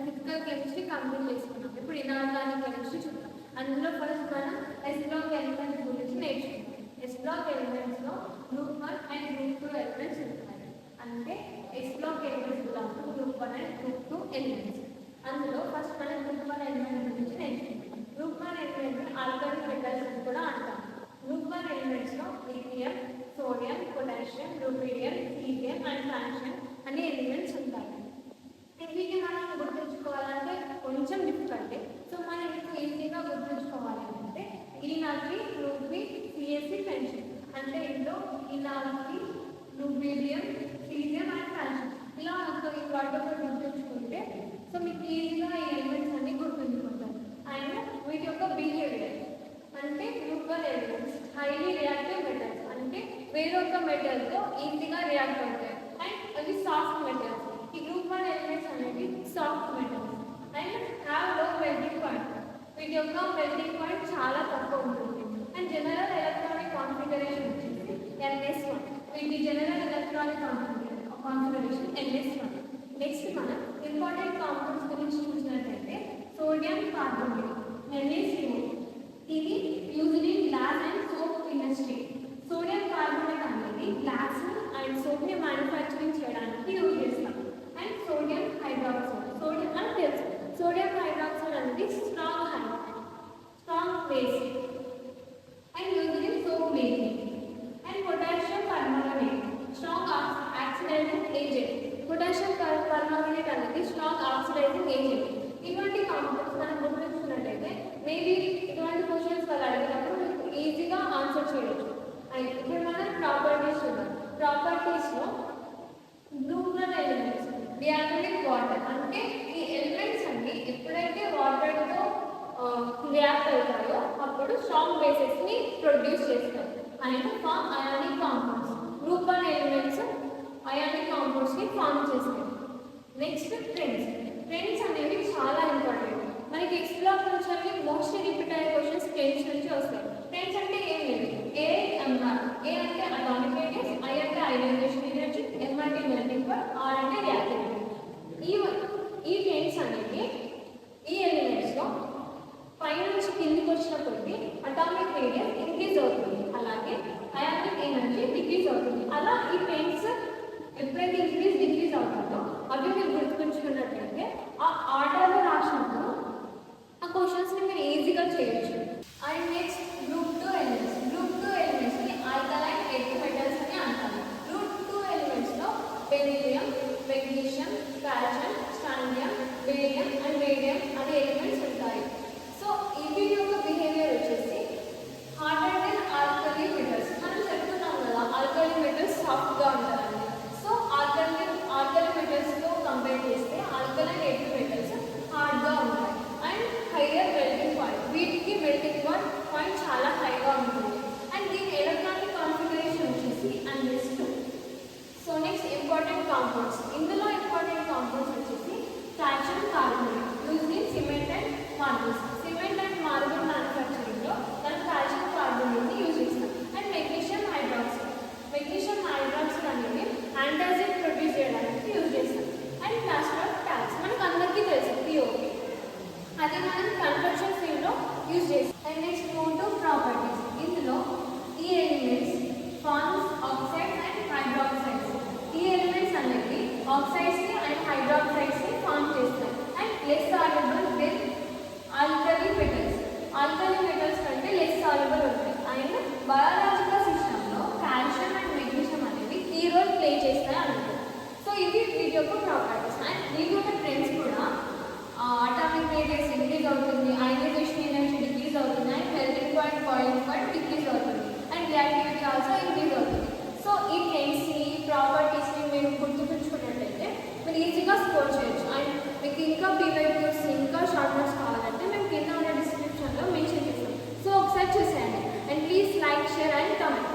Physical chemistry complete చేసుకున్నాం. ఇప్పుడు inorganic chemistry చూద్దాం. అందులో ఫస్ట్ మనం ఎస్ బ్లాక్ ఎలిమెంట్స్ గురించి నేర్చుకుంటాం. ఎస్ బ్లాక్ ఎలిమెంట్స్లో గ్రూప్ 1 అండ్ గ్రూప్ 2 ఎలిమెంట్స్ ఉంటాయి. అంటే S block elements group 1 and group 2 elements. అందులో ఫస్ట్ మనం గ్రూప్ 1 ఎలిమెంట్ గురించి నేర్చుకుంటాం. గ్రూప్ 1 ఎలిమెంట్ ఆల్కలీ మెటల్స్ అని కూడా అంటాం. గ్రూప్ 1 ఎలిమెంట్స్లో lithium, sodium, potassium, rubidium, caesium and francium అనే ఎలిమెంట్స్ ఉంటాయి. వీటిని మనం గుర్తుంచుకోవాలంటే కొంచెం డిఫికల్ట్. సో మనం ఇప్పుడు ఈజీగా గుర్తుంచుకోవాలంటే ఈనాకి, రూబీ, సిఎస్సి, ఫ్రెండ్షిప్ అంటే ఇందులో ఈనాకి, రూబిడియం, సీజియం అండ్ ఫ్రాన్షియం ఇలా మనకు ఈ వాటితో గుర్తుంచుకుంటే సో మీకు ఈజీగా ఈ ఎలిమెంట్స్ అన్ని గుర్తుంచుకుంటారు. అండ్ వీటి యొక్క బిహేవియర్ అంటే group 1 elements highly reactive metals అంటే వేరొక మెటల్తో ఈజీగా రియాక్ట్ అవుతాయి. అండ్ అవి సాఫ్ట్ మెటల్స్. ఈ గ్రూప్ 1 ఎలిమెంట్స్ అనేవి soft metals and have low melting point. వీటి యొక్క మెల్టింగ్ పాయింట్ చాలా తక్కువ ఉంటుంది. అండ్ జనరల్ ఎలక్ట్రానిక్ కాన్ఫిగరేషన్ వచ్చేసి NS1. వీటి general electronic configuration NS1. Next మనం ఇంపార్టెంట్ కాంపౌండ్స్ గురించి చూసినట్లయితే సోడియం కార్బోనేట్ NaCO. ఇది used in glass and soap industry. Sodium carbonate అనేది గ్లాస్ అండ్ సోప్ని మ్యానుఫ్యాక్చరింగ్ చేయడానికి యూజ్ చేస్తాం. అండ్ సోడియం హైడ్రాక్సైడ్, సోడియం అని తెలుసు. సోడియం హైడ్రాక్సైడ్ అనేది strong base and used in soap making. And potassium permanganate strong oxidising agent. Potassium permanganate అనేది strong oxidising agent. ఇటువంటి compounds మనం గుర్తుంచుకున్నట్లయితే మేబీ ఇటువంటి క్వశ్చన్స్ వాళ్ళు అడిగినప్పుడు మీకు ఈజీగా ఆన్సర్ చేయవచ్చు. అండ్ ఇప్పుడు మనం ప్రాపర్టీస్ చూద్దాం. ప్రాపర్టీస్లో గ్రూప్ 1 ఎలిమెంట్స్ డియాక్రిలిక్ వాటర్ అంటే ఈ ఎలిమెంట్స్ అన్ని ఎప్పుడైతే వాటర్తో రియాక్ట్ అవుతాయో అప్పుడు స్ట్రాంగ్ బేసెస్ని ప్రొడ్యూస్ చేస్తాయి and form ionic compounds. Group 1 elements ionic కాంపౌండ్స్ని ఫామ్ చేస్తాయి. నెక్స్ట్ ట్రెండ్స్ అనేవి చాలా ఇంపార్టెంట్. మనకి ఎక్స్ప్లోర్ నుంచి మోస్ట్లీ రిపీట్ అయ్యే క్వశ్చన్స్ ట్రెండ్స్ నుంచి వస్తాయి. ట్రెండ్స్ అంటే ఏం లేదు, AMR. ఏ అంటే అటామిక్ రేడియస్, I అంటే అయనైజేషన్ ఎనర్జీ, M అంటే మెల్టింగ్ పాయింట్, R అంటే రియాక్టివిటీ. ఈ ట్రెండ్స్ అనేవి ఈ ఎలిమెంట్స్లో పై నుంచి కిందికి వచ్చిన కొద్దీ అటామిక్ రేడియస్ ఇంక్రీజ్ అవుతుంది, అలాగే అయానిక్ ఎనర్జీ డిక్రీజ్ అవుతుంది. అలా ఈ ట్రెండ్స్ ఎప్పుడైతే డిక్రీజ్ అవుతుందో అవి మీరు గుర్తుంచుకున్నట్లయితే ఆ ఆర్డర్లో రాసినప్పుడు ఆ క్వశ్చన్స్ని మీరు ఈజీగా చేయొచ్చు. And next group 2 elements. Group 2 ఎలిమెంట్స్ని ఆల్కలైన్ ఎర్త్ మెటల్స్ అని అంటారు. గ్రూప్ 2 ఎలిమెంట్స్లో beryllium, magnesium, calcium, strontium, barium and radium అనే ఎలిమెంట్స్ ఉంటాయి. సో ఇవి యొక్క బిహేవియర్ వచ్చేసి హార్డర్ దెన్ ఆల్కలీ మెటల్స్. మనం చెప్తున్నాం కదా ఆల్కలీ మెటల్స్ సాఫ్ట్గా ఉంటారని. సో ఆల్కలీ మెటల్స్తో కంపేర్ చేస్తే ఆల్కలైన్ ఎర్త్ మెటల్స్ హార్డ్గా ఉంటాయి అండ్ హైయర్ మెల్టింగ్ పాయింట్. వీటికి మెల్టింగ్ పాయింట్ చాలా హైగా ఉంటుంది. అండ్ దీని ఎలక్ట్రానిక్ కాన్ఫిగరేషన్ వచ్చేసి NS2. So next important compounds. ఇందులో ఇంపార్టెంట్ కాంపౌండ్స్ వచ్చేసి calcium carbonate used in cement and marbles. Cement and marble మ్యానుఫ్యాక్చరింగ్లో మనం కాల్షియం కార్బోనేట్ని యూజ్ చేస్తాం. అండ్ మెగ్నీషియం హైడ్రాక్సైడ్ అనేది యాంటాసిడ్ ప్రొడ్యూస్ చేయడానికి యూజ్ చేస్తాం. అండ్ ప్లాస్టర్ ఆఫ్ ప్యారిస్ మనకు అందరికీ తెలుసు, POP. అది మనం కన్స్ట్రక్షన్ ఫీల్డ్లో యూజ్ చేస్తాం. And next properties. ఇందులో ఈ elements forms oxides and hydroxides. ఈ ఎలిమెంట్స్ అనేవి ఆక్సైడ్స్ని అండ్ హైడ్రాక్సైడ్స్ని ఫార్మ్ చేస్తాయి. And less soluble with alkali metals. Alkali metals కంటే లెస్ సాల్యుబుల్ ఉంటాయి. అండ్ బయాలజికల్ సిస్టంలో కాల్షియం అండ్ మెగ్నీషియం అనేవి కీ రోల్ ప్లే చేస్తాయి అంటారు. సో ఇవి వీటి యొక్క ప్రాపర్టీస్. అండ్ వీటి యొక్క ట్రెండ్స్ కూడా అటామిక్ రేడియస్ ఇంక్రీజ్ అవుతుంది, అయనైజేషన్ ఎనర్జీ డిక్రీజ్ అవుతుంది, and melting point boiling point decrease అవుతుంది, అండ్ రియాక్టివిటీ ఆల్సో ఇంక్రీజ్ అవుతుంది. సో ఈ ట్రెండ్స్ని ఈ ప్రాపర్టీస్ని మీరు గుర్తుపెట్టుకున్నట్లయితే మీరు ఈజీగా స్కోర్ చేయొచ్చు. అండ్ మీకు ఇంకా PYQs ఇంకా షార్ట్ నోట్స్ కావాలంటే మేము కింద ఉన్న డిస్క్రిప్షన్లో మెన్షన్ చేస్తాం. సో ఒకసారి చూసేయండి. And please like, share and comment.